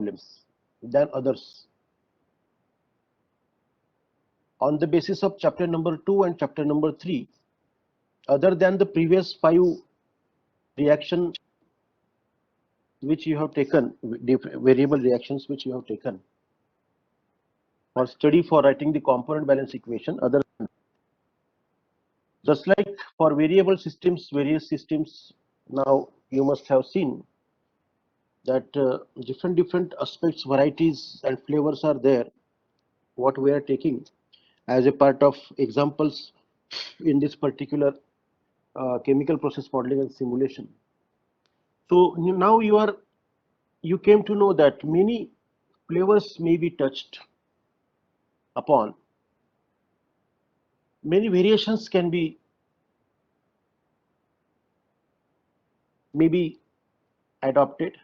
problems than others. On the basis of chapter number 2 and chapter number 3, other than the previous 5 reaction which you have taken, variable reactions which you have taken for study for writing the component balance equation, other than just like for variable systems, various systems, now you must have seen that different aspects, varieties and flavors are there, what we are taking as a part of examples in this particular chemical process modeling and simulation. So now you came to know that many flavors may be touched upon, many variations can be maybe adopted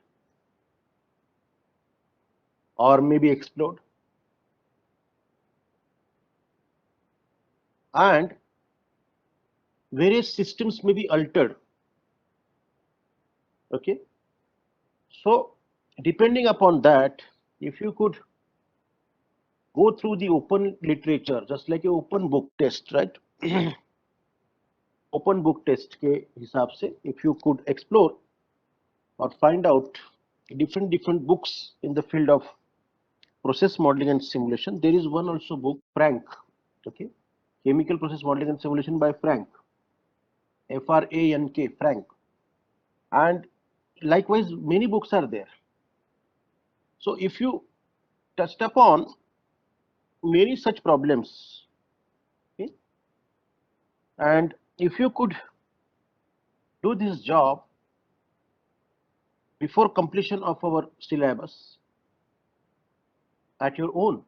or maybe explored, and various systems may be altered. Okay, so depending upon that, if you could go through the open literature, just like a open book test, right? Open book test के हिसाब से if you could explore or find out different books in the field of process modeling and simulation, there is one also book, Frank, okay, chemical process modeling and simulation by Frank, Frank, Frank, and likewise many books are there. So if you touched upon many such problems, okay, and if you could do this job before completion of our syllabus at your own,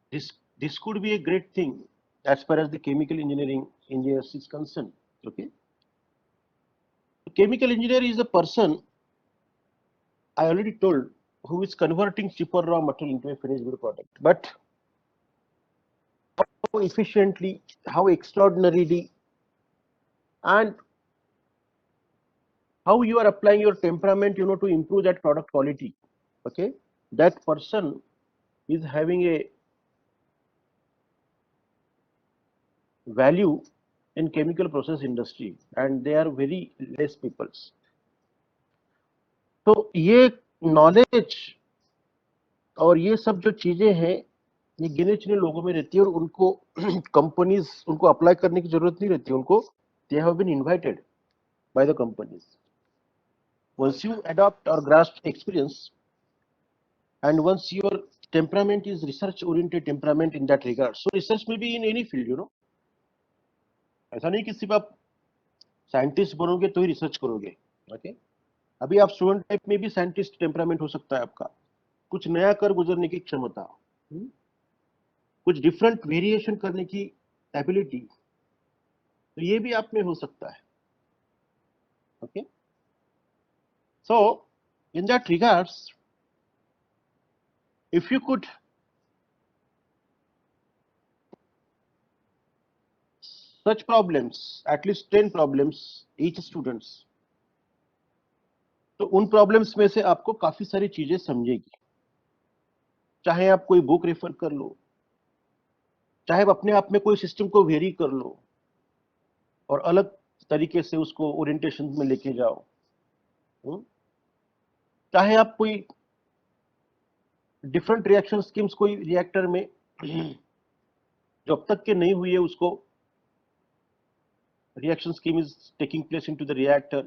this could be a great thing as far as the chemical engineering engineers is concerned. Okay, chemical engineer is a person, I already told, who is converting cheaper raw material into a finished good product. But how efficiently, how extraordinarily, and how you are applying your temperament, to improve that product quality. Okay, that person is having a value in chemical process industry, and they are very less peoples. तो ये knowledge और ये सब जो चीजें हैं, ये गिने चुने लोगों में रहती है, और उनको कंपनीज उनको अप्लाई करने की जरूरत नहीं रहती, उनको they have been invited by the companies. Once you adopt or grasp experience, and once your temperament is research oriented temperament in that regard, so research may be in any field. ऐसा नहीं कि सिर्फ आप scientist बनोगे तो ही research करोगे. Okay, अभी आप स्टूडेंट टाइप में भी साइंटिस्ट टेम्परामेंट हो सकता है आपका, कुछ नया कर गुजरने की क्षमता, कुछ डिफरेंट वेरिएशन करने की एबिलिटी, तो ये भी आप में हो सकता है. Okay, so in that regards, if you could such problems, at least 10 problems each students, तो उन प्रॉब्लम्स में से आपको काफी सारी चीजें समझेगी. चाहे आप कोई बुक रेफर कर लो, चाहे आप अपने आप में कोई सिस्टम को वेरी कर लो और अलग तरीके से उसको ओरिएंटेशन में लेके जाओ, चाहे आप कोई डिफरेंट रिएक्शन स्कीम्स कोई रिएक्टर में जो अब तक के नहीं हुई है, उसको reaction scheme is taking place into the reactor,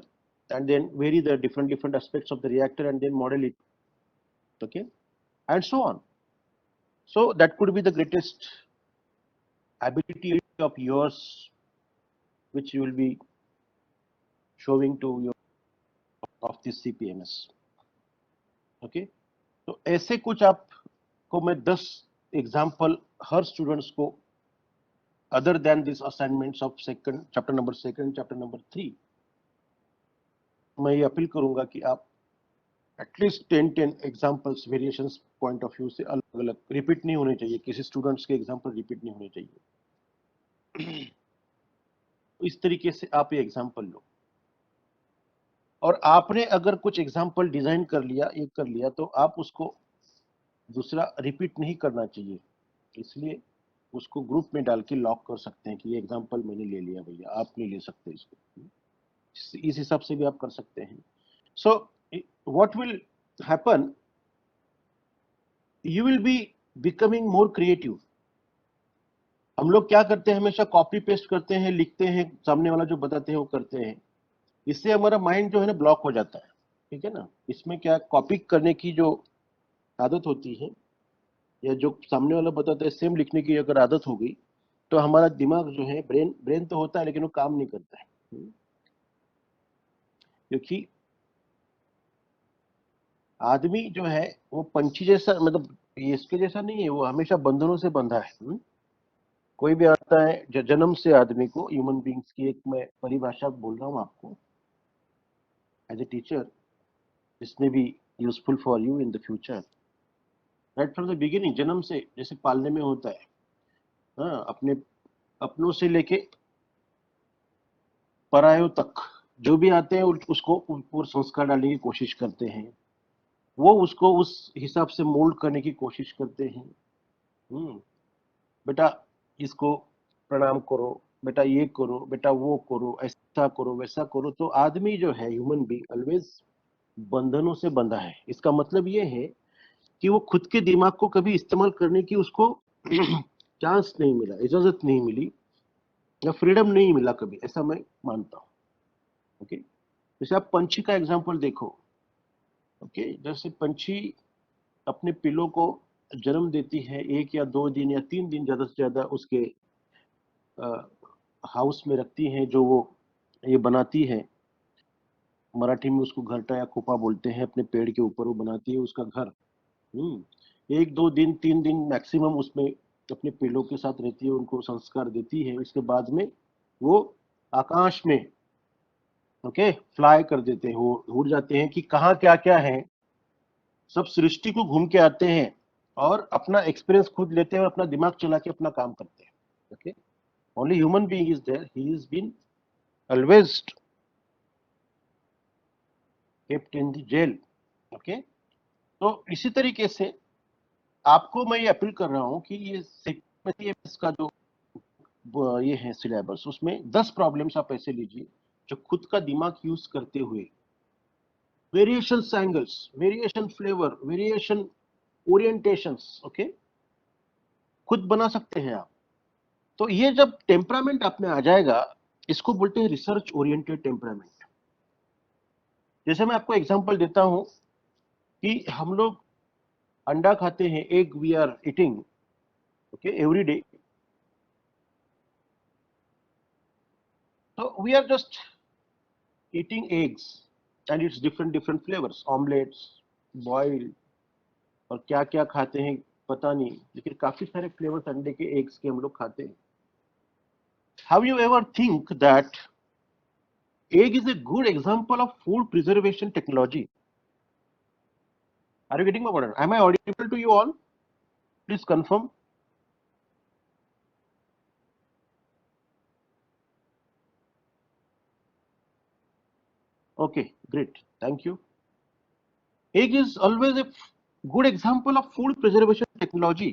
and then vary the different aspects of the reactor and then model it, okay, and so on. So that could be the greatest ability of yours which you will be showing to your of this CPMS. okay, तो ऐसे कुछ आपको मैं 10 example हर students को, other than these assignments of chapter number 2, chapter number 3, मैं ये appeal करूंगा कि आप at least 10 examples variations point of view से अलग अलग, रिपीट नहीं होने चाहिए, किसी स्टूडेंट्स के एग्जाम्पल रिपीट नहीं होने चाहिए. इस तरीके से आप ये एग्जाम्पल लो. और आपने अगर कुछ एग्जाम्पल डिजाइन कर लिया, ये कर लिया, तो आप उसको दूसरा रिपीट नहीं करना चाहिए, इसलिए उसको ग्रुप में डाल के लॉक कर सकते हैं कि ये एग्जाम्पल मैंने ले लिया भैया, आप नहीं ले सकते इसको। इस हिसाब से भी आप कर सकते हैं। So what will happen, you will be becoming more creative. हम लोग क्या करते हैं, हमेशा कॉपी पेस्ट करते हैं, लिखते हैं, सामने वाला जो बताते हैं वो करते हैं, इससे हमारा माइंड जो है ना ब्लॉक हो जाता है, ठीक है ना। इसमें क्या, कॉपी करने की जो आदत होती है, या जो सामने वाला बताता है सेम लिखने की अगर आदत हो गई, तो हमारा दिमाग जो है, ब्रेन ब्रेन तो होता है लेकिन वो काम नहीं करता है। क्योंकि आदमी जो है वो पंछी जैसा, मतलब ये इसके जैसा नहीं है, वो हमेशा बंधनों से बंधा है। कोई भी आता है, जन्म से आदमी को, ह्यूमन बींग्स की एक मैं परिभाषा बोल रहा हूँ आपको एज ए टीचर, इसमें भी useful for you in the future. Right from the beginning, जन्म से जैसे पालने में होता है, हाँ, अपने अपनों से लेके परायों तक जो भी आते हैं उसको पूर्ण संस्कार डालने की कोशिश करते हैं, वो उसको उस हिसाब से मोल्ड करने की कोशिश करते हैं। बेटा इसको प्रणाम करो, बेटा ये करो, बेटा वो करो, ऐसा करो, वैसा करो। तो आदमी जो है, ह्यूमन बीइंग, ऑलवेज बंधनों से बंधा है। इसका मतलब ये है कि वो खुद के दिमाग को कभी इस्तेमाल करने की उसको चांस नहीं मिला, इजाजत नहीं मिली, या फ्रीडम नहीं मिला कभी, ऐसा मैं मानता हूँ। ओके, जैसे आप पंछी का एग्जांपल देखो। ओके, जैसे पंछी अपने पिल्लों को जन्म देती है, 1 या 2 दिन या 3 दिन ज्यादा से ज्यादा उसके हाउस में रखती हैं, जो वो ये बनाती है, मराठी में उसको घरटा या खोपा बोलते हैं, अपने पेड़ के ऊपर वो बनाती है उसका घर। 1 2 दिन 3 दिन मैक्सिमम उसमें अपने पेड़ों के साथ रहती है, उनको संस्कार देती है, इसके बाद में वो आकाश में, ओके, फ्लाई कर देते हैं, वो उड़ जाते हैं कि कहाँ क्या क्या है, सब सृष्टि को घूम के आते हैं, और अपना एक्सपीरियंस खुद लेते हैं, और अपना दिमाग चला के अपना काम करते हैं। Okay, only human being is there, he is been always kept in the jail. Okay, तो इसी तरीके से आपको मैं ये अपील कर रहा हूं कि ये CMS का जो ये है सिलेबस, उसमें 10 प्रॉब्लम्स आप ऐसे लीजिए जो खुद का दिमाग यूज करते हुए variation angles, variation flavour, variation orientations, okay, खुद बना सकते हैं आप। तो ये जब टेम्परामेंट आप में आ जाएगा, इसको बोलते हैं रिसर्च ओरिएंटेड टेम्परामेंट। जैसे मैं आपको एग्जांपल देता हूं कि हम लोग अंडा खाते हैं, egg we are eating, okay, every day. तो we are just eating eggs and it's different different flavours, omelettes, boiled, और क्या क्या खाते हैं पता नहीं, लेकिन काफी सारे फ्लेवर्स अंडे के, एग्स के हम लोग खाते हैं। Have you ever think that egg is a good example of food preservation technology? Are you getting my point? Am I audible to you all? Please confirm. Okay, great. Thank you. Egg is always a good example of food preservation technology.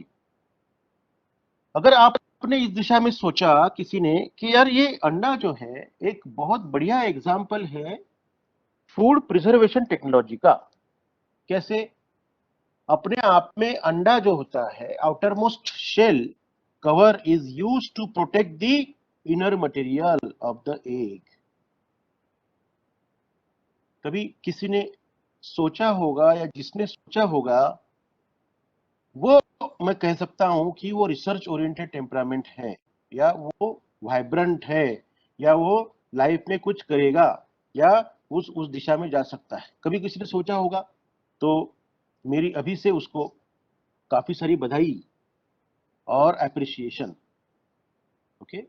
अगर आपने इस दिशा में सोचा किसी ने कि यार ये अंडा जो है एक बहुत बढ़िया एग्जाम्पल है फूड प्रिजर्वेशन टेक्नोलॉजी का। कैसे? अपने आप में अंडा जो होता है, outer most shell cover is use to protect the inner material of the egg. कभी किसी ने सोचा होगा, या जिसने सोचा होगा, वो मैं कह सकता हूं कि वो रिसर्च ओरिएंटेड टेम्परामेंट है, या वो वाइब्रेंट है, या वो लाइफ में कुछ करेगा, या उस दिशा में जा सकता है। कभी किसी ने सोचा होगा, तो मेरी अभी से उसको काफी सारी बधाई और एप्रिसिएशन। ओके,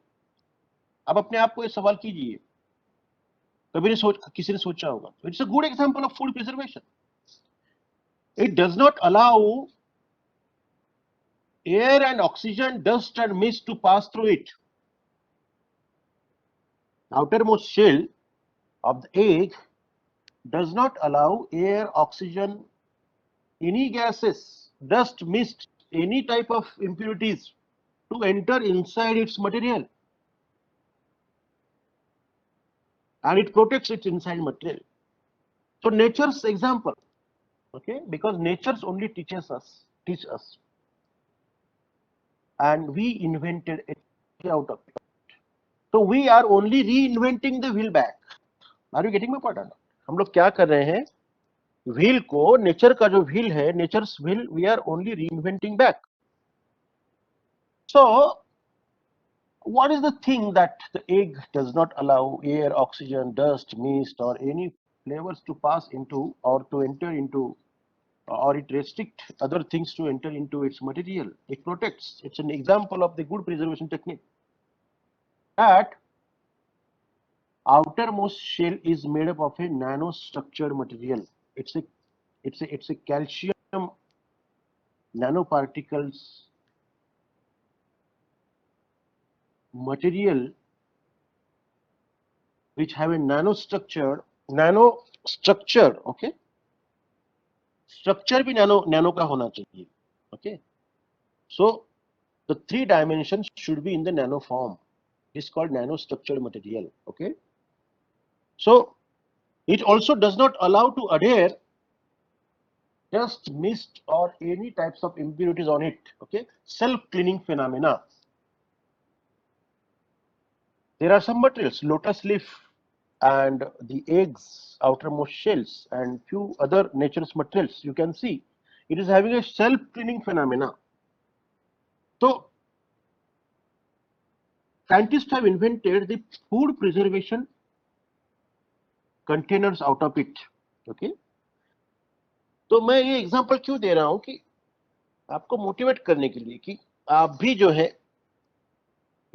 अब अपने आप को ये सवाल कीजिए, कभी ने किसी ने सोचा होगा? It's a good example of food preservation. It does not allow air and oxygen, dust and mist to pass through it. Outermost shell of the egg does not allow air, oxygen, any gases, dust, mist, any type of impurities to enter inside its material, and it protects its inside material. So nature's example, okay, because nature's only teach us, and we invented it out of it. So we are only reinventing the wheel back. Are you getting my point? हम लोग क्या कर रहे हैं? Wheel को, nature का जो wheel है, nature's wheel, we are only reinventing back. So what is the thing that the egg does not allow air, oxygen, dust, mist, or any flavors to pass into or to enter into, or it restricts other things to enter into its material? It protects. It's an example of the good preservation technique. That outermost shell is made up of a nanostructured material. It's a calcium nanoparticles material which have a nanostructure, okay. Structure भी nano का होना चाहिए, okay. So the 3 dimensions should be in the nano form. It's called nanostructured material, okay. So it also does not allow to adhere dust, mist, or any types of impurities on it, okay. Self-cleaning phenomena. There are some materials, lotus leaf and the eggs, outermost shells, and few other nature's materials. You can see it is having a self-cleaning phenomena. So scientists have invented the food preservation containers out of it, okay. तो मैं ये example क्यों दे रहा हूं कि आपको motivate करने के लिए कि आप भी जो है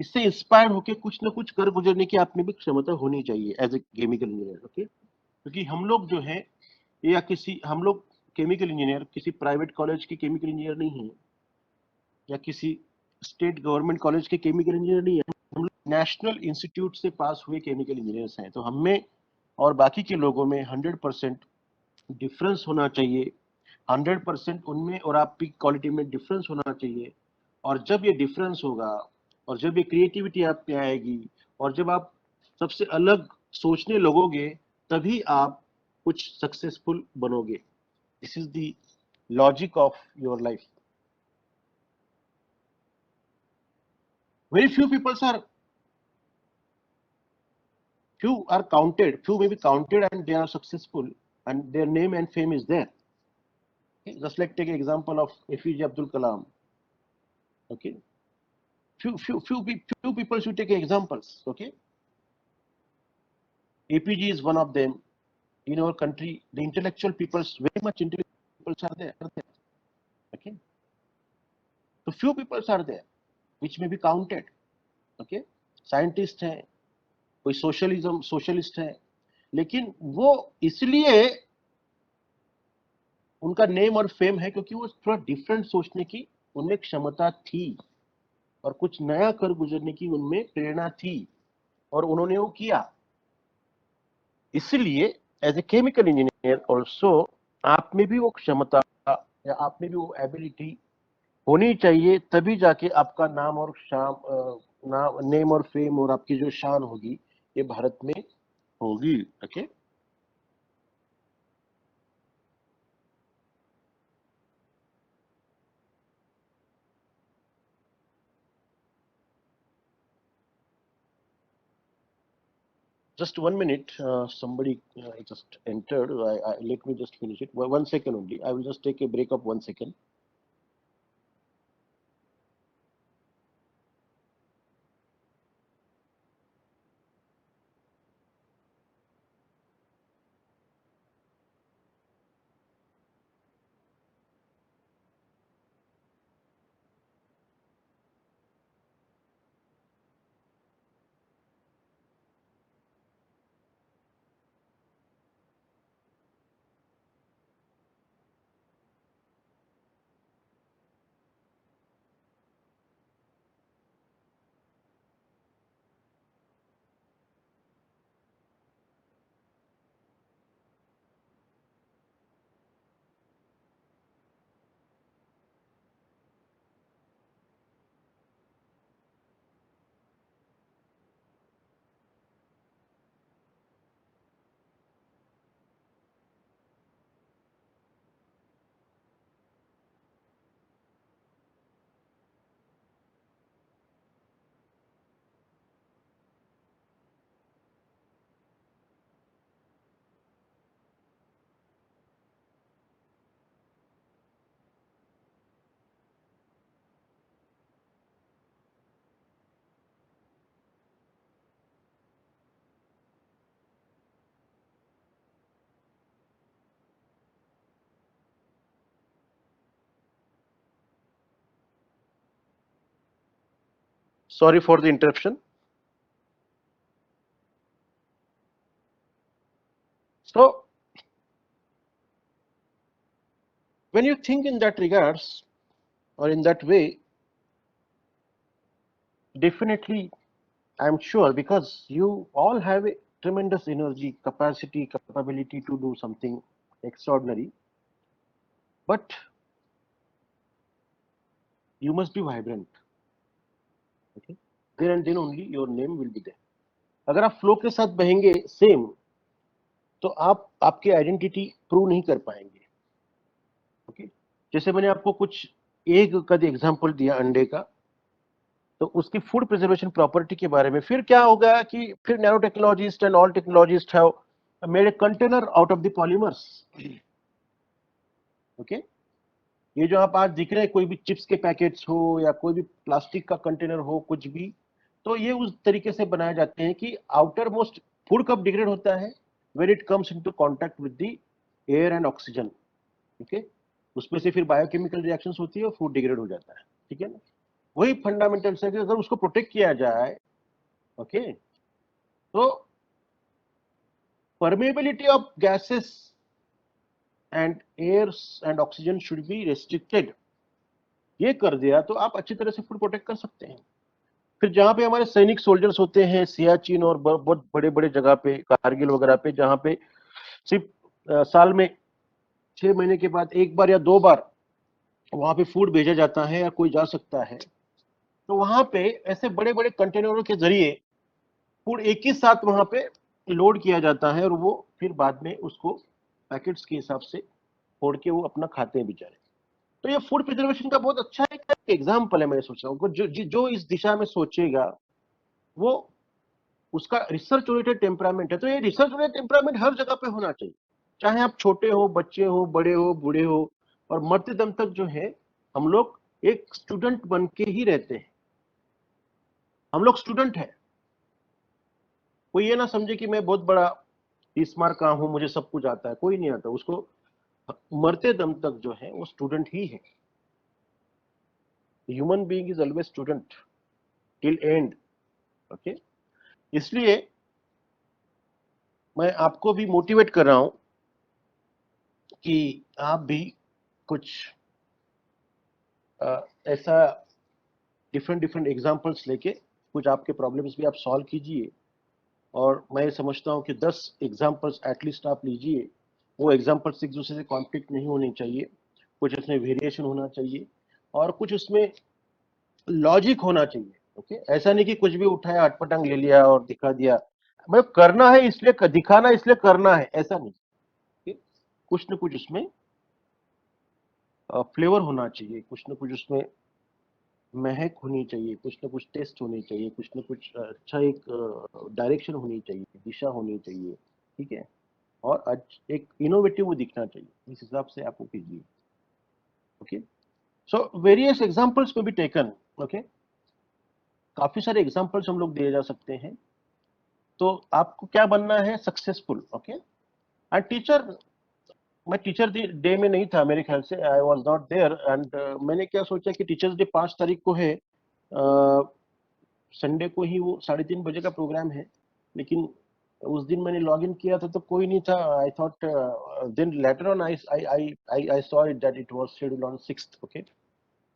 इससे इंस्पायर होकर कुछ ना कुछ कर गुजरने की आप में भी क्षमता होनी चाहिए as a chemical engineer, okay. क्योंकि हम लोग जो है, या किसी, हम लोग केमिकल इंजीनियर किसी प्राइवेट कॉलेज के केमिकल इंजीनियर नहीं है, या किसी स्टेट गवर्नमेंट कॉलेज के केमिकल इंजीनियर नहीं है. हम लोग नेशनल इंस्टीट्यूट से पास हुए केमिकल इंजीनियर्स हैं. तो हम में और बाकी के लोगों में 100% डिफरेंस होना चाहिए. 100% उनमें और आपकी क्वालिटी में डिफरेंस होना चाहिए. और जब ये डिफरेंस होगा, और जब ये क्रिएटिविटी आप में आएगी, और जब आप सबसे अलग सोचने लगोगे, तभी आप कुछ सक्सेसफुल बनोगे. This is the logic of your life. Very few are counted, few may be counted and they are successful and their name and fame is there. Okay? Just like take an example of APJ Abdul Kalam. Okay, few people should take examples. Okay, APG is one of them. In our country, the intellectual peoples, very much intellectual peoples are there. Okay, so few peoples are there which may be counted. Okay, scientist हैं, कोई socialist है, लेकिन वो इसलिए उनका name और fame है क्योंकि वो थोड़ा डिफरेंट सोचने की उनमें क्षमता थी, और कुछ नया कर गुजरने की उनमें प्रेरणा थी, और उन्होंने वो किया. इसलिए as a chemical engineer also आप में भी वो क्षमता या आप में भी वो एबिलिटी होनी चाहिए, तभी जाके आपका नाम और नेम और फेम और आपकी जो शान होगी ये भारत में होगी. Okay. Just 1 minute, somebody just entered. Let me just finish it. 1 second only. I will just take a break of 1 second. Sorry for the interruption. So when you think in that regards or in that way, definitely I'm sure, because you all have a tremendous energy, capacity, capability to do something extraordinary, but you must be vibrant. Okay, then and then only your name will be there. अगर आप flow के साथ बहेंगे same, तो आप आपकी identity prove नहीं कर पाएंगे. ओके, जैसे मैंने आपको कुछ एग का एग्जांपल दिया, अंडे का, तो उसकी फूड प्रिजर्वेशन प्रॉपर्टी के बारे में फिर क्या होगा कि फिर nano technologist and all technologist have made a container out of the polymers. Okay, ये जो आप आज दिख रहे हैं, कोई भी चिप्स के पैकेट्स हो या कोई भी प्लास्टिक का कंटेनर हो, कुछ भी, तो ये उस तरीके से बनाए जाते हैं कि आउटर मोस्ट फूड कब डिग्रेड होता है, when it comes into contact with the air and oxygen. Okay, उसमें से फिर बायोकेमिकल रिएक्शंस होती है और फूड डिग्रेड हो जाता है. ठीक है ना, वही फंडामेंटल्स है कि अगर उसको प्रोटेक्ट किया जाए, ओके, तो permeability of gases and airs and oxygen should be restricted. ये कर दिया तो आप अच्छी तरह से फूड प्रोटेक्ट कर सकते हैं. फिर जहाँ पे हमारे सैनिक सोल्जर्स होते हैं सियाचिन और बहुत बड़े बड़े जगह पे, कारगिल वगैरह पे, जहाँ पे सिर्फ साल में 6 महीने के बाद एक बार या 2 बार वहां पे फूड भेजा जाता है या कोई जा सकता है, तो वहां पे ऐसे बड़े बड़े कंटेनरों के जरिए फूड एक ही साथ वहां पे लोड किया जाता है और वो फिर बाद में उसको पैकेट्स के हिसाब से फोड़ के वो अपना खाते हैं बेचारे. तो ये फूड प्रिजर्वेशन का बहुत अच्छा एक एग्जाम्पल है. मैं सोच रहा हूँ जो इस दिशा में सोचेगा, वो उसका रिसर्च ओरिएंटेड टेम्परामेंट है. तो ये रिसर्च ओरिएंटेड टेम्परामेंट हर जगह पे होना चाहिए, चाहे आप छोटे हो, बच्चे हो, बड़े हो, बूढ़े हो, और मरते दम तक जो है हम लोग एक स्टूडेंट बन के ही रहते हैं. हम लोग स्टूडेंट है. कोई ये ना समझे कि मैं बहुत बड़ा स्मार्ट का हूं, मुझे सब कुछ आता है. कोई नहीं आता. उसको मरते दम तक जो है वो स्टूडेंट ही है. Human being is always student till and. Okay, इसलिए मैं आपको भी मोटिवेट कर रहा हूं कि आप भी कुछ ऐसा डिफरेंट डिफरेंट एग्जांपल्स लेके कुछ आपके प्रॉब्लम्स भी आप सॉल्व कीजिए. और मैं समझता हूं कि 10 एग्जांपल्स एटलीस्ट आप लीजिए. वो एग्जांपल्स एक दूसरे से कॉन्फ्लिक्ट नहीं होने चाहिए, कुछ उसमें वेरिएशन होना चाहिए और कुछ उसमें लॉजिक होना चाहिए. ओके, ऐसा नहीं कि कुछ भी उठाया, अटपटांग ले लिया और दिखा दिया. मतलब करना है इसलिए, दिखाना इसलिए करना है, ऐसा नहीं. okay? कुछ न कुछ उसमें फ्लेवर होना चाहिए, कुछ न कुछ उसमें महक होनी चाहिए, कुछ न कुछ टेस्ट होनी चाहिए, कुछ न कुछ अच्छा एक डायरेक्शन होनी चाहिए, दिशा होनी चाहिए. ठीक है, और एक इनोवेटिव वो दिखना चाहिए. इस हिसाब से आप वो कीजिए. ओके, सो वेरियस एग्जांपल्स में बी टेकन. ओके, काफी सारे एग्जांपल्स हम लोग दिए जा सकते हैं. तो आपको क्या बनना है? सक्सेसफुल. ओके, एंड टीचर, मैं टीचर डे में नहीं था मेरे ख्याल से, I was not there. And मैंने क्या सोचा कि टीचर्स डे 5 तारीख को है, संडे को ही वो 3:30 बजे का प्रोग्राम है. लेकिन उस दिन मैंने लॉग इन किया था तो कोई नहीं था. I thought, then later on I saw it that it was scheduled on 6th. Okay,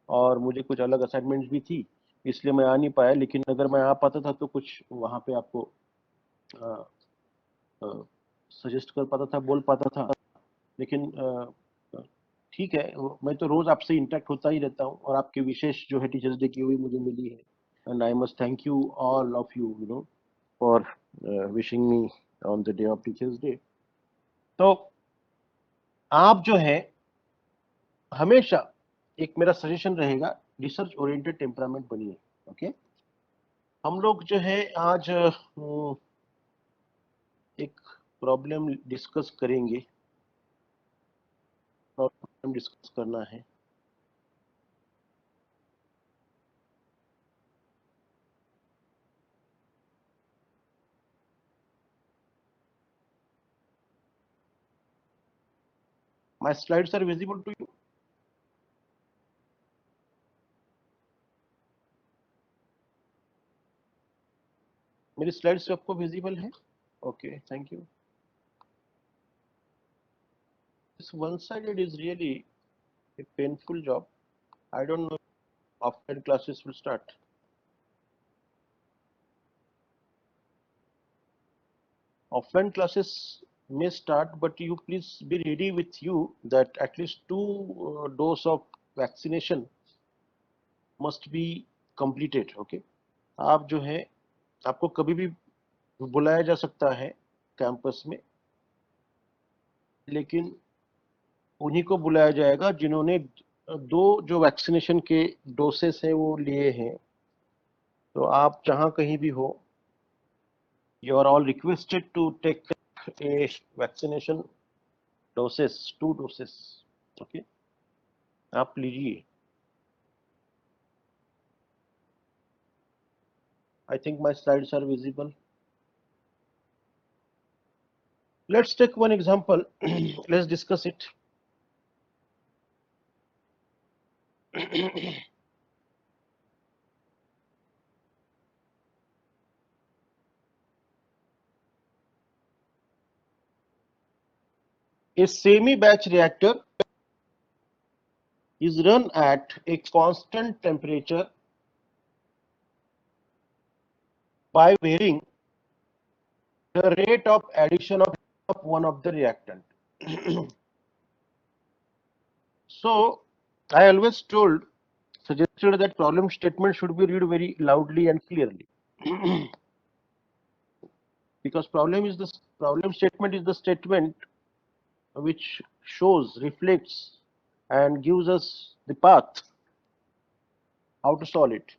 और मुझे कुछ अलग असाइनमेंट्स भी थी, इसलिए मैं आ नहीं पाया. लेकिन अगर मैं आ पाता था तो कुछ वहां पे आपको सजेस्ट कर पाता था, बोल पाता था. लेकिन ठीक है, मैं तो रोज आपसे इंटरेक्ट होता ही रहता हूँ और आपकी विशेष जो है टीचर्स डे की वो भी मुझे मिली है. And I must thank you all of you, you know, for wishing me on the day of teachers day. तो आप जो है हमेशा, एक मेरा सजेशन रहेगा, रिसर्च ओरिएंटेड टेम्परामेंट बनिए. ओके, हम लोग जो है आज एक प्रॉब्लम डिस्कस करेंगे. प्रॉब्लम डिस्कस करना है. My slides are visible to you. मेरी स्लाइड्स आपको विजिबल है? Okay, thank you. This one-sided is really a painful job. I don't know if offline classes will start. Offline classes may start, but you please be ready with you that at least 2 dose of vaccination must be completed. Okay, आप जो है, आपको कभी भी बुलाया जा सकता है कैंपस में, लेकिन उन्हीं को बुलाया जाएगा जिन्होंने 2 जो वैक्सीनेशन के डोसेस हैं वो लिए हैं। तो आप जहां कहीं भी हो, you are all requested to take a vaccination doses, 2 doses. Okay, आप लीजिए। I think my slides are visible. Let's take one example. Let's discuss it. A semi-batch reactor is run at a constant temperature by varying the rate of addition of one of the reactant. So I always suggested that problem statement should be read very loudly and clearly. Because problem statement is the statement which shows, reflects, and gives us the path how to solve it.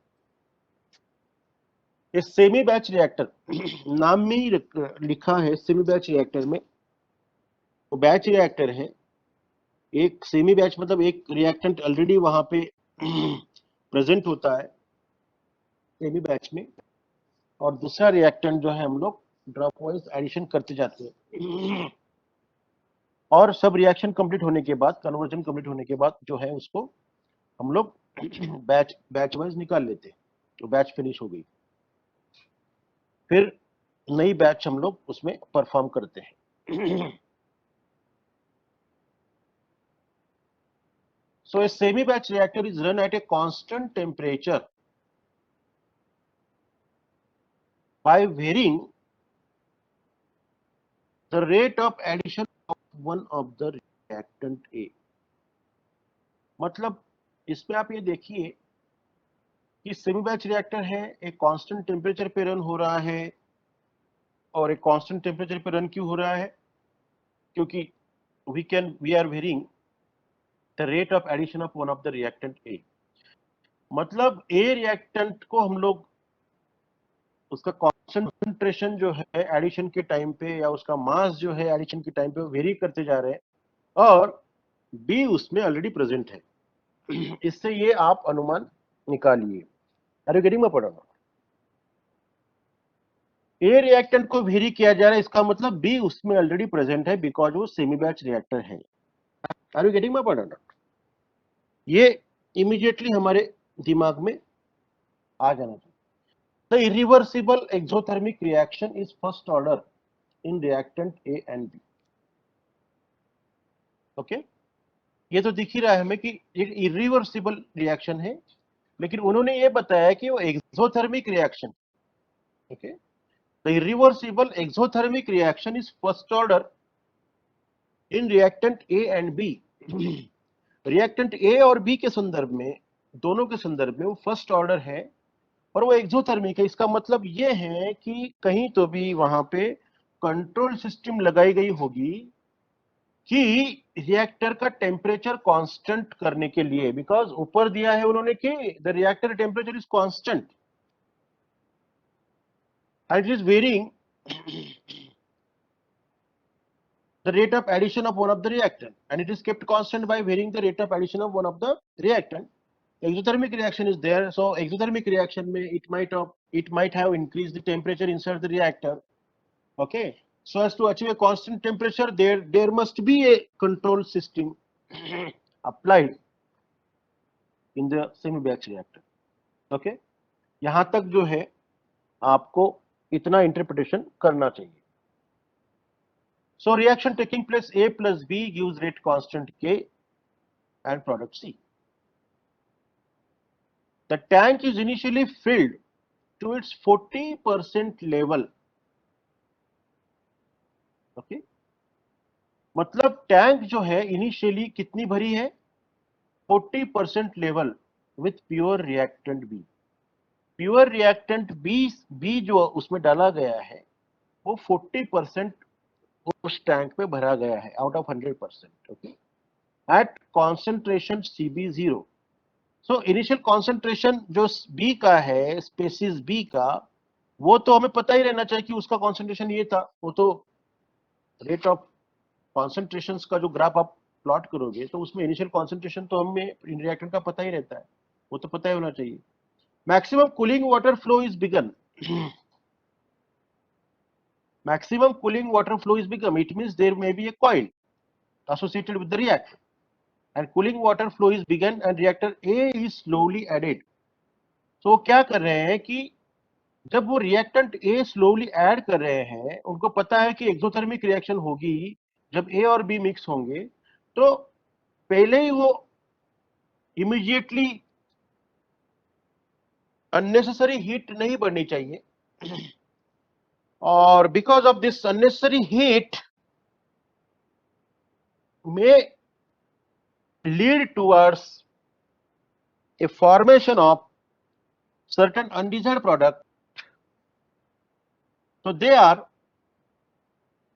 A semi batch reactor नाम में ही लिखा है semi batch reactor में, वो batch reactor है। एक semi batch मतलब एक रिएक्टेंट ऑलरेडी वहां पे प्रेजेंट होता है सेमी बैच में, और दूसरा रिएक्टेंट जो है हम लोग ड्रॉप वाइज एडिशन करते जाते हैं, और सब रिएक्शन कंप्लीट होने के बाद, कन्वर्जन कंप्लीट होने के बाद जो है उसको हम लोग बैच वाइज निकाल लेते हैं। तो बैच फिनिश हो गई, फिर नई बैच हम लोग उसमें परफॉर्म करते हैं। So a semi-batch reactor is run at a constant temperature by varying the rate of addition of one of the reactant A. मतलब इसमें आप ये देखिए कि सेमी बैच रिएक्टर है, एक कांस्टेंट टेम्परेचर पे रन हो रहा है। और एक कांस्टेंट टेम्परेचर पे रन क्यों हो रहा है? क्योंकि we are varying the rate of addition of one of the reactant A. मतलब A रिएक्टेंट को हम लोग उसका कॉन्सेंट्रेशन जो है एडिशन के टाइम पे, या उसका मास जो है एडिशन के टाइम पे वेरी करते जा रहे हैं, और बी उसमें ऑलरेडी प्रेजेंट है। इससे ये आप अनुमान निकालिए। Are you getting my point? A reactant को वेरी किया जा रहा है, इसका मतलब बी उसमें ऑलरेडी प्रेजेंट है, बिकॉज वो सेमी बैच रिएक्टर है। Are you getting my point? ये इमीडिएटली हमारे दिमाग में आ जाना चाहिए। The irreversible exothermic reaction is first order in reactant A and B. Okay, ये तो दिख ही रहा है हमें कि एक इरिवर्सिबल रिएक्शन है, लेकिन उन्होंने ये बताया कि वो exothermic reaction. Okay, the irreversible exothermic reaction is first order in reactant A and B. Reactant A और बी के संदर्भ में, दोनों के संदर्भ में वो फर्स्ट ऑर्डर है, और वो एक्सोथर्मिक है। इसका मतलब ये है कि कहीं तो भी वहां पे कंट्रोल सिस्टम लगाई गई होगी कि रिएक्टर का टेम्परेचर कांस्टेंट करने के लिए, बिकॉज ऊपर दिया है उन्होंने कि the reactor temperature is constant and it is varying the rate of addition of one of the reactant, and it is kept constant by varying the rate of addition of one of the reactant. Exothermic reaction is there, so exothermic reaction may it might have increased the temperature inside the reactor. Okay, so as to achieve a constant temperature, there must be a control system applied in the semi batch reactor. Okay, यहां तक जो है आपको इतना interpretation करना चाहिए. So reaction taking place A plus B gives rate constant K and product C. The tank is initially filled to its 40% level. Okay? मतलब tank जो है इनिशियली कितनी भरी है, 40% level with pure reactant B. Pure reactant B जो उसमें डाला गया है वो 40% उस टैंक पे भरा गया है out of 100%. Okay, at concentration CB0. So initial concentration जो बी का है, स्पेसिस बी का, वो तो हमें पता ही रहना चाहिए कि उसका कॉन्सेंट्रेशन ये था. वो तो रेट ऑफ कॉन्सेंट्रेशंस का जो ग्राफ आप प्लॉट करोगे तो उसमें इनिशियल कॉन्सेंट्रेशन तो हमें रिएक्टेंट का पता ही रहता है, वो तो पता ही होना चाहिए. Maximum cooling water flow is begin. Maximum cooling water flow is become, it means there may be a coil associated with the reactor, and cooling water flow is begun and reactor A is slowly added. So क्या कर रहे हैं कि जब वो reactant A slowly add कर रहे हैं, उनको पता है कि एक्सोथर्मिक रिएक्शन होगी जब A और B मिक्स होंगे, तो पहले ही वो इमीडिएटली अननेसेसरी हीट नहीं बढ़नी चाहिए. और because of this unnecessary heat may lead towards a formation of certain undesired product. So they are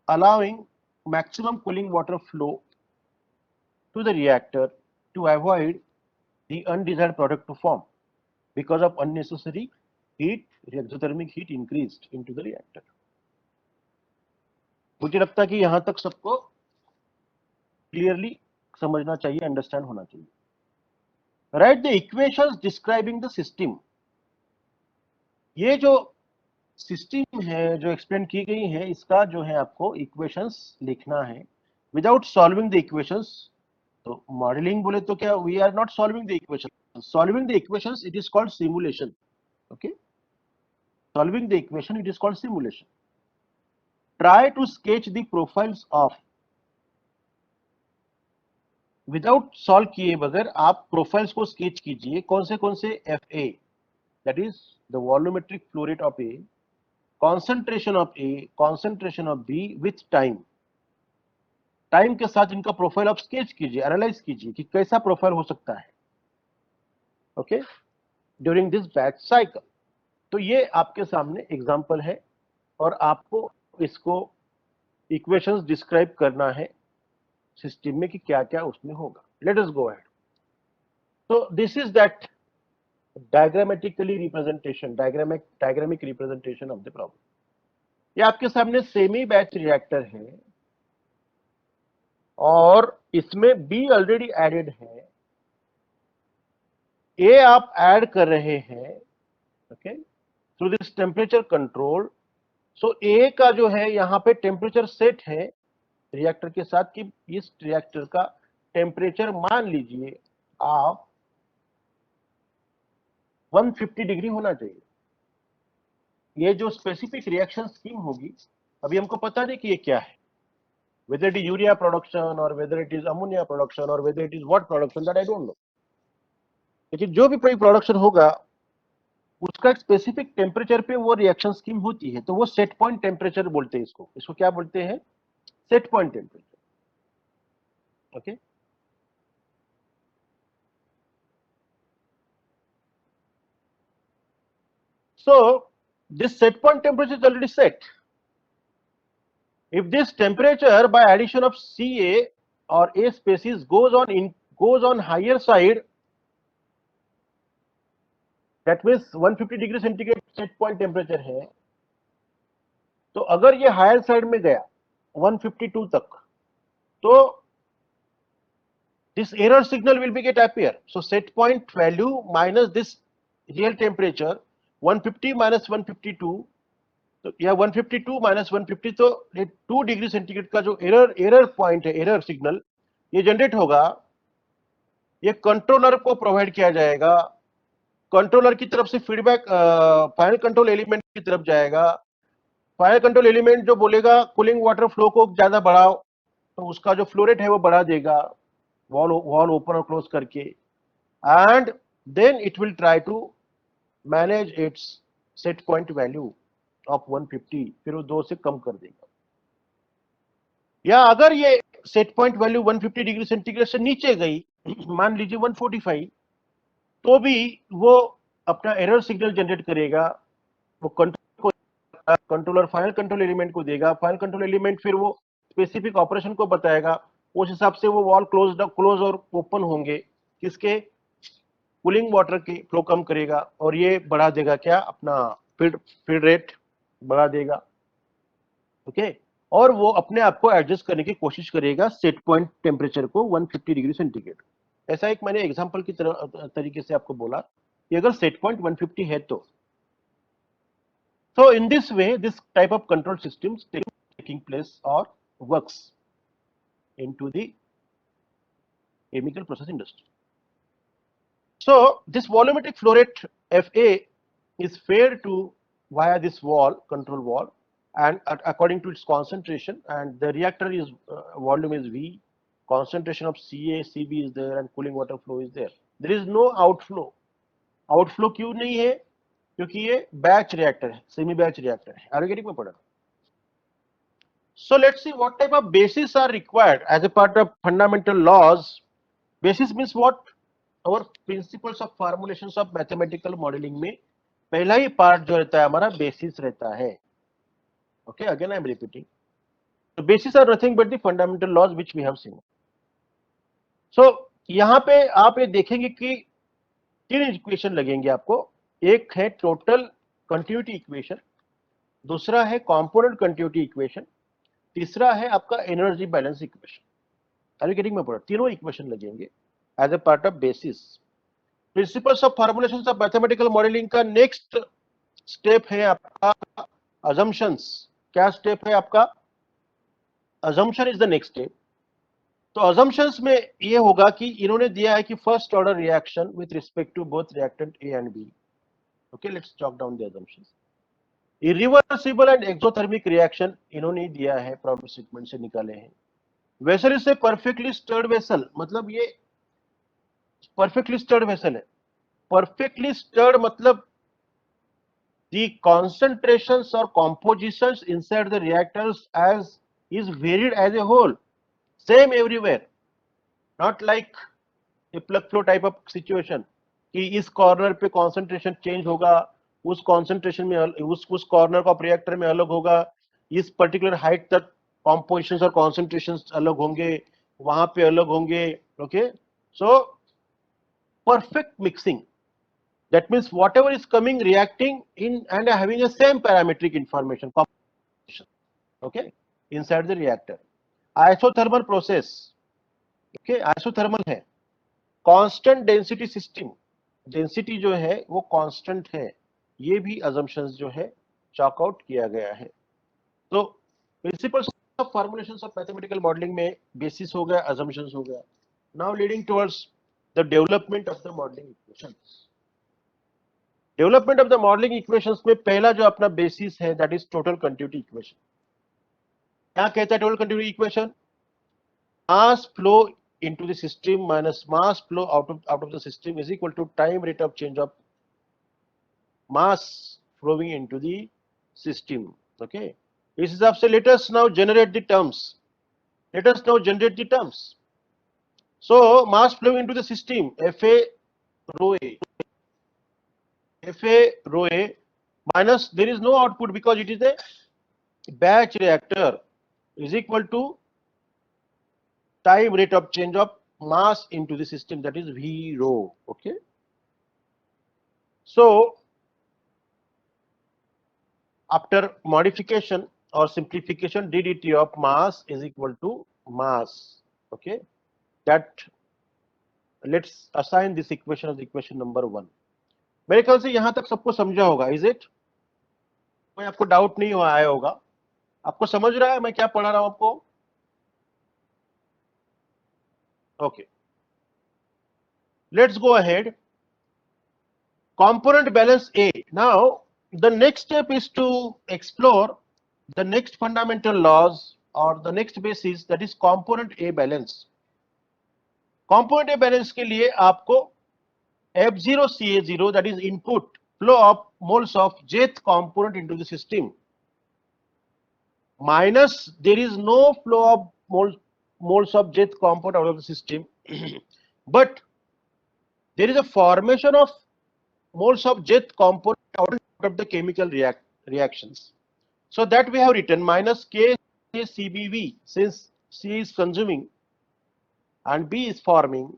allowing maximum cooling water flow to the reactor to avoid the undesired product to form because of unnecessary heat, exothermic heat increased into the reactor. मुझे लगता है कि यहां तक सबको clearly समझना चाहिए, understand होना चाहिए. Right the equations describing the system. ये जो सिस्टम है जो एक्सप्लेन की गई है, इसका जो है आपको इक्वेशंस लिखना है विदाउट सॉल्विंग द इक्वेशंस. तो मॉडलिंग बोले तो क्या, we are not solving the equation. Solving the equations it is called simulation. Okay, solving the equation it is called simulation. Try to sketch the profiles of, without solve किए बगैर आप profiles को sketch कीजिए. कौन से FA, that is the volumetric flow rate of A, concentration of A, concentration of B with time. Time के साथ इनका प्रोफाइल आप स्केच कीजिए, एनालाइज कीजिए कि कैसा प्रोफाइल हो सकता है. Okay, during this batch cycle. तो ये आपके सामने एग्जांपल है और आपको इसको इक्वेशंस डिस्क्राइब करना है सिस्टम में कि क्या क्या उसमें होगा. Let us go ahead. तो this is that diagrammatically representation, diagrammatic representation of the problem. ये आपके सामने सेमी बैच रिएक्टर है और इसमें B ऑलरेडी एडेड है, A आप ऐड कर रहे हैं. Okay, through this temperature control. So A का जो है यहां पे टेम्परेचर सेट है रिएक्टर के साथ कि इस रिएक्टर का टेम्परेचर मान लीजिए आप 150 डिग्री होना चाहिए. ये जो स्पेसिफिक रिएक्शन स्कीम होगी, अभी हमको पता नहीं कि ये क्या है, whether it is urea production or whether it is ammonia production or whether it is what production, that I don't know. लेकिन जो भी कोई प्रोडक्शन होगा उसका एक स्पेसिफिक टेम्परेचर पे वो रिएक्शन स्कीम होती है. तो वो सेट पॉइंट टेम्परेचर बोलते हैं इसको क्या बोलते हैं, set point temperature. Okay, so this set point temperature is already set. If this temperature by addition of Ca or A species goes on higher side, that means 150 degree centigrade set point temperature है. तो अगर ये higher side में गया 152 तक, तो this error signal will be get appear. So set point value minus this real temperature 150 minus 152, तो या 152 माइनस 150, तो 2 डिग्री सेंटीग्रेड का जो एरर पॉइंट है, एरर सिग्नल ये जनरेट होगा. ये कंट्रोलर को प्रोवाइड किया जाएगा. कंट्रोलर की तरफ से फीडबैक फाइनल कंट्रोल एलिमेंट की तरफ जाएगा. फायर कंट्रोल एलिमेंट जो बोलेगा कूलिंग वाटर फ्लो को ज्यादा बढ़ाओ, तो उसका जो फ्लो रेट है वो बढ़ा देगा वॉल ओपन और क्लोज करके, and then it will try to manage its set point value of 150, फिर वो 2 से कम कर देगा। या अगर ये set point value 150 degree centigrade से नीचे गई, मान लीजिए 145, तो भी वो अपना एरर सिग्नल जनरेट करेगा, वो कंट्रोलर फाइनल कंट्रोल एलिमेंट को देगा, फाइनल कंट्रोल एलिमेंट फिर वो स्पेसिफिक ऑपरेशन को बताएगा, उस हिसाब से वो वॉल क्लोज और ओपन होंगे, किसके, कूलिंग वाटर के फ्लो कम करेगा, और ये बढ़ा देगा क्या, अपना फीड रेट बढ़ा देगा। ओके, और वो अपने आप को एडजस्ट करने की कोशिश करेगा सेट पॉइंट टेम्परेचर को 150 डिग्री सेंटीग्रेड। ऐसा एक मैंने एग्जांपल की तरीके से आपको बोला कि अगर सेट पॉइंट 150 है तो so in this way this type of control systems taking place or works into the chemical process industry. So this volumetric flow rate FA is fed to via this control wall, and according to its concentration, and the reactor is volume is V, concentration of Ca Cb is there, and cooling water flow is there. There is no outflow. Outflow क्यों नहीं है? क्योंकि ये batch reactor है, semi batch reactor है। Organic में पढ़ा। So let's see what type of bases are required as a part of fundamental laws. Basis means what? Our principles of formulations of mathematical modeling में पहला ही part जो रहता है हमारा बेसिस रहता है। Okay, again I am repeating. The bases are nothing but the fundamental laws which we have seen. So यहाँ पे आप ये देखेंगे कि 3 इक्वेशन लगेंगे आपको। एक है टोटल कंटिन्यूटी इक्वेशन, दूसरा है कंपोनेंट कंटिन्यूटी इक्वेशन, तीसरा है आपका energy balance equation. Are getting में पढ़ा, तीनों इक्वेशन लगेंगे as a part of basis. Principles of formulations of mathematical modelling का नेक्स्ट स्टेप है आपका अजम्पशंस। क्या स्टेप है आपका? Assumption is the next step. तो अजम्पशंस में ये होगा कि इन्होंने दिया है कि first order reaction with respect to both reactant A and B. Okay, let's chalk down the assumptions. Irreversible and exothermic reaction इन्होंने दिया है, प्रॉब्लम स्टेटमेंट से निकाले हैं। Vessel is a perfectly stirred vessel, मतलब ये परफेक्टली स्टर्ड वेसल है। Perfectly stirred मतलब the concentrations or compositions inside the reactors as is varied as a whole, same everywhere, not like a plug flow type of situation कि इस corner पे concentration change होगा, उस concentration में उस corner का रिएक्टर में अलग होगा, इस पर्टिकुलर हाइट तक कॉम्पोजिशंस और कॉन्सेंट्रेशंस अलग होंगे, वहां पे अलग होंगे। Okay, so perfect mixing, that means whatever is coming reacting in and having a same parametric information, okay, inside the reactor. Isothermal process, okay, isothermal है। constant density system, density जो है वो constant है, ये भी assumptions जो है chalk out किया गया है। तो principles of formulations of mathematical modeling में basis हो गया, assumptions हो गया। now leading towards the development of the modeling equations. Development of the modelling equations में पहला जो अपना बेसिस है that is total continuity equation. क्या कहता है total continuity equation? Mass flow into the system minus mass flow out of the system is equal to time rate of change of mass flowing into the system. Okay, इस हिसाब से let us now generate the terms. Let us now generate the terms. So mass flowing into the system FA rho A, FA rho A minus there is no output because it is a batch reactor is equal to time rate of change of mass into the system, that is V rho. Okay, so after modification or simplification ddt of mass is equal to mass. Okay, that let's assign this equation as equation number 1. मेरे ख्याल से यहां तक सबको समझा होगा, is it? कोई आपको डाउट नहीं आया होगा? आपको समझ रहा है मैं क्या पढ़ा रहा हूं आपको? Okay, let's go ahead. Component balance A. Now the next step is to explore the next fundamental laws or the next basis, that is component A balance. Component A balance के लिए आपको F0 CA0, that is input flow of moles of jth component into the system, minus there is no flow of moles of jth component out of the system but there is a formation of moles of jth component out of the chemical reactions. So that we have written minus K CBV, since C is consuming and B is forming.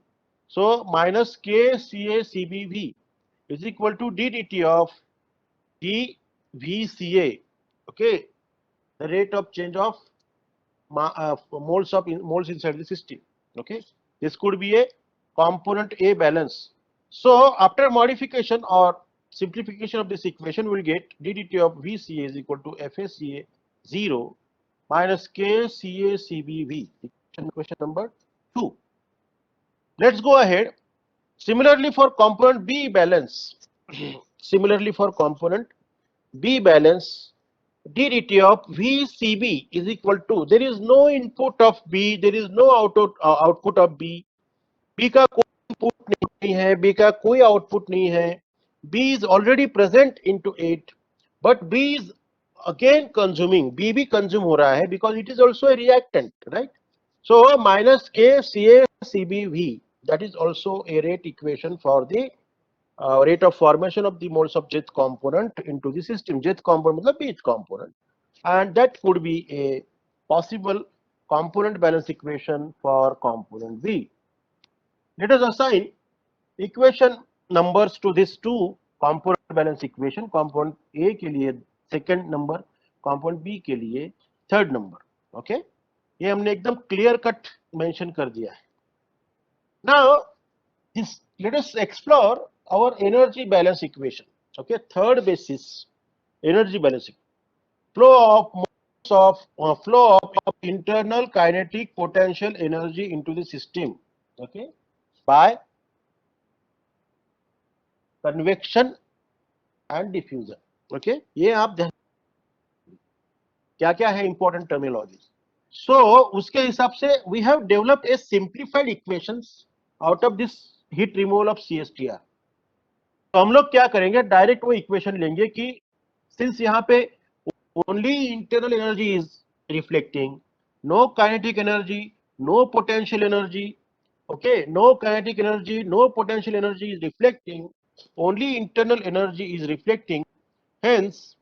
So minus K CACBV is equal to ddt of dVCA. Okay, the rate of change of moles inside the system. Okay, this could be a component A balance. So after modification or simplification of this equation, we will get ddt of VCA is equal to FACA 0 minus KCACBV. Equation number 2. Let's go ahead. Similarly for component B balance, similarly for component B balance, ddt of VCB is equal to, there is no input of B, there is no output of B, B का कोई input नहीं है, B का कोई output नहीं है, B is already present into it, but B is again consuming, B भी consume हो रहा है because it is also a reactant, right? So minus K Ca CBV, that is also a rate equation for the rate of formation of the moles of jth component into the system. Jth component मतलब Bth component, and that could be a possible component balance equation for component B. Let us assign equation numbers to these two component balance equation. Component A के लिए second number, component B के लिए third number. Okay, ये हमने एकदम clear cut mention कर दिया है. Now this, let us explore our energy balance equation. Okay, third basis, energy balance equation. Flow of internal kinetic potential energy into the system. Okay, by convection and diffusion. Okay, ये आप ध्यान, क्या क्या है important terminology. So उसके हिसाब से we have developed a simplified equations out of this heat removal of CSTR. तो हम लोग क्या करेंगे, डायरेक्ट वो इक्वेशन लेंगे कि सिंस यहाँ पे only internal energy is reflecting, no kinetic energy, no potential energy, okay, no kinetic energy, no potential energy is reflecting, only internal energy is reflecting. Hence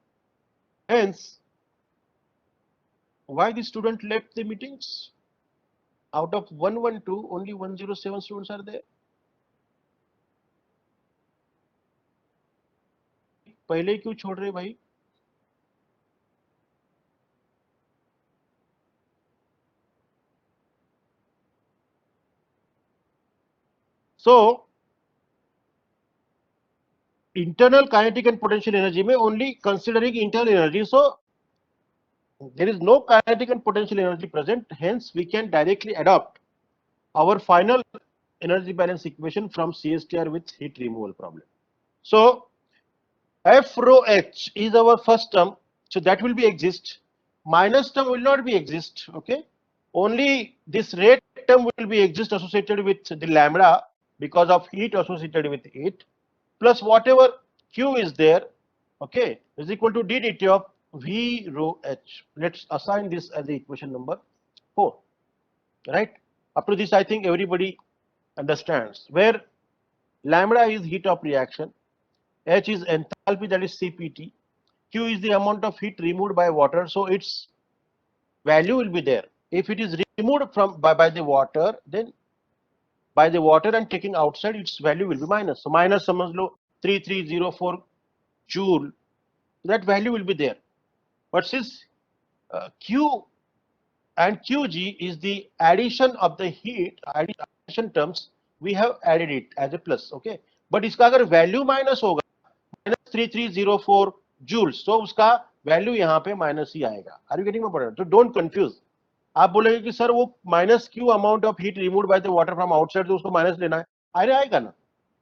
why the student left the meetings? Out of 112 only 107 students are there. पहले क्यों छोड़ रहे भाई? So internal kinetic and potential energy में only considering internal energy, so there is no kinetic and potential energy present, hence we can directly adopt our final energy balance equation from CSTR with heat removal problem. So F rho H is our first term, so that will be exist. Minus term will not be exist, okay? Only this rate term will be exist associated with the lambda because of heat associated with it, plus whatever Q is there, okay, is equal to ddt of V rho H. Let's assign this as the equation number 4, right? Up to this I think everybody understands, where lambda is heat of reaction, H is enthalpy, that is CPT, Q is the amount of heat removed by water, so its value will be there. If it is removed from by the water, then by the water and taking outside, its value will be minus. So minus समझ लो 3304 joule, that value will be there. But since Q and Qg is the addition of the heat, addition terms, we have added it as a plus, okay. But इसका अगर value minus होगा minus 3304 joules, so उसका value यहाँ पे minus ही आएगा. Are you getting my point? So don't confuse. आप बोलेंगे कि सर वो minus Q amount of heat remove by the water from outside, तो उसको माइनस लेना है. अरे आएगा ना,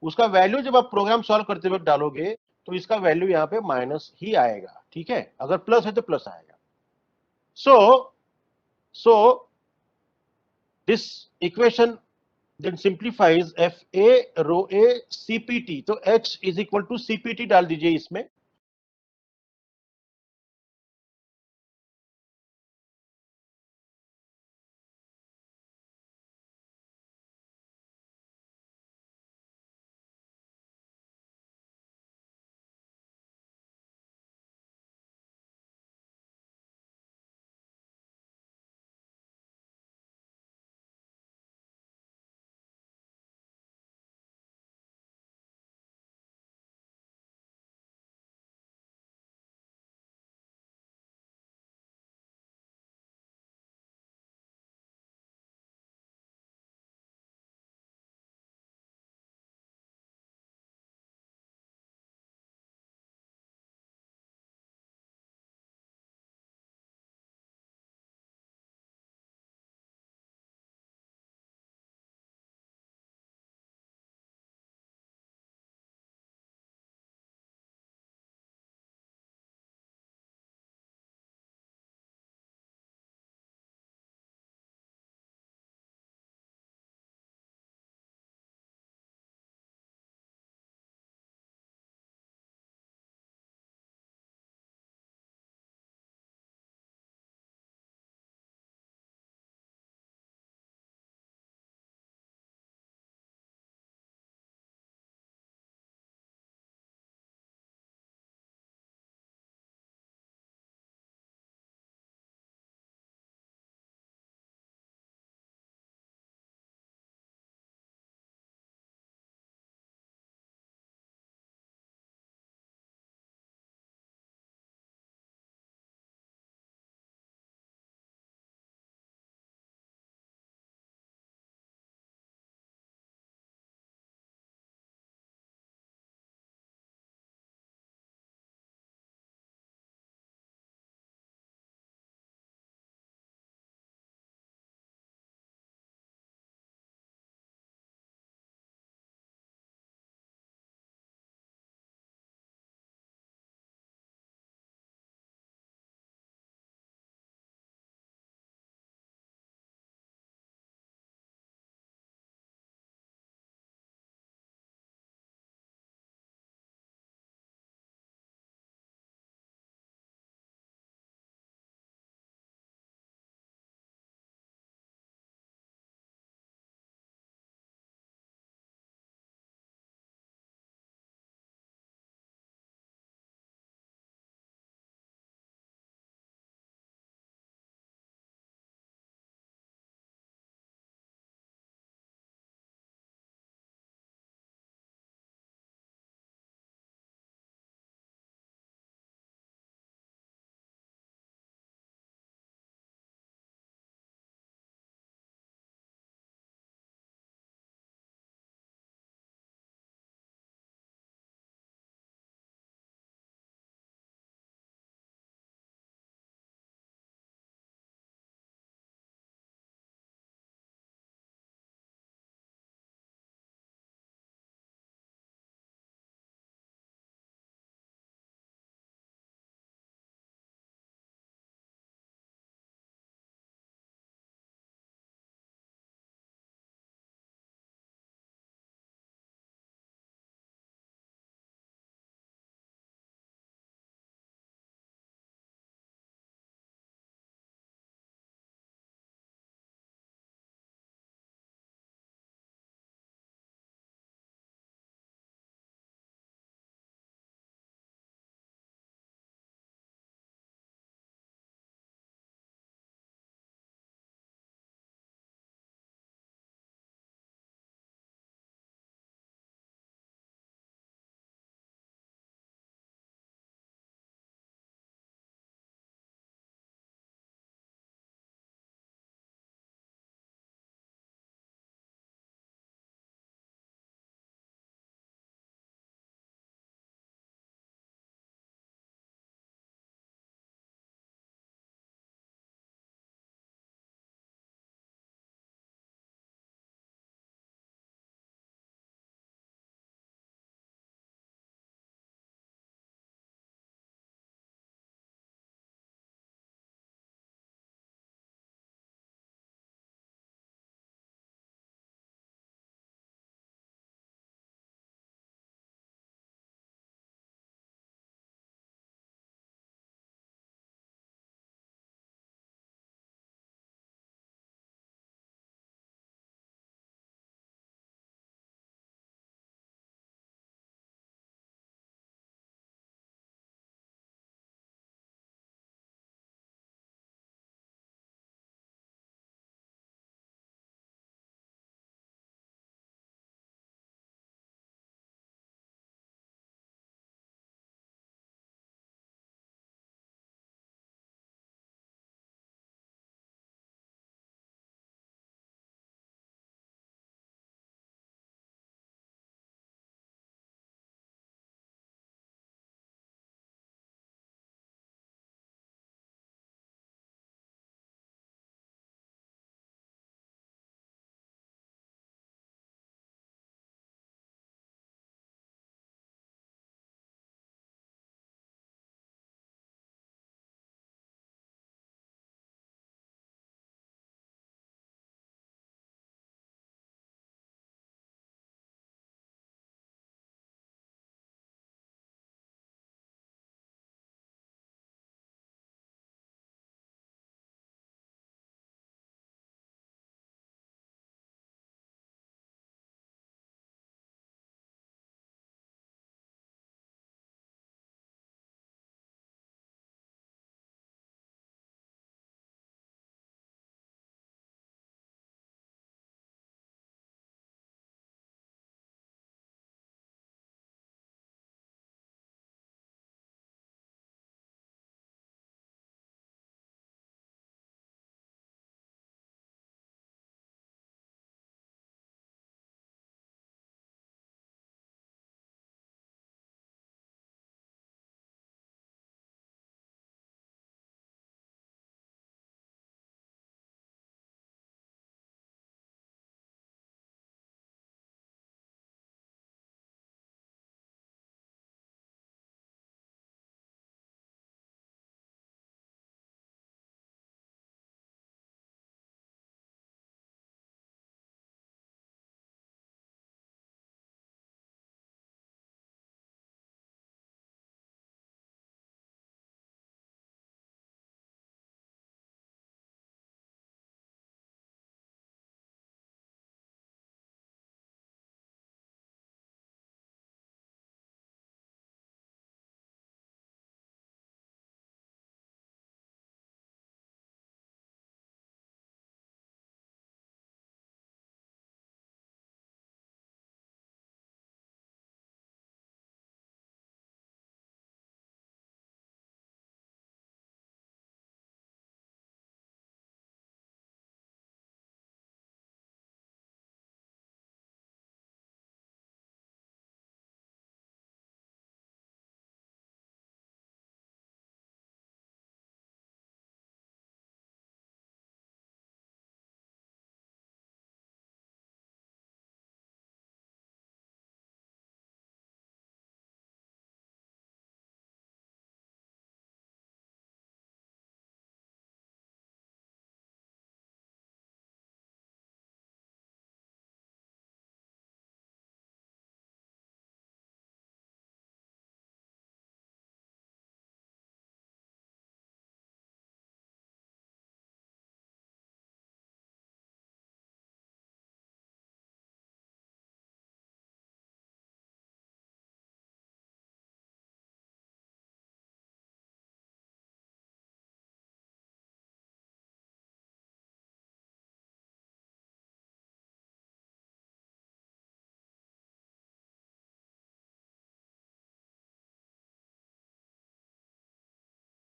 उसका वैल्यू जब आप प्रोग्राम सॉल्व करते वक्त डालोगे तो इसका वैल्यू यहाँ पे माइनस ही आएगा, ठीक है. अगर प्लस है तो प्लस आएगा. so this equation then simplifies fa rho a cpt, तो h is equal to cpt डाल दीजिए इसमें,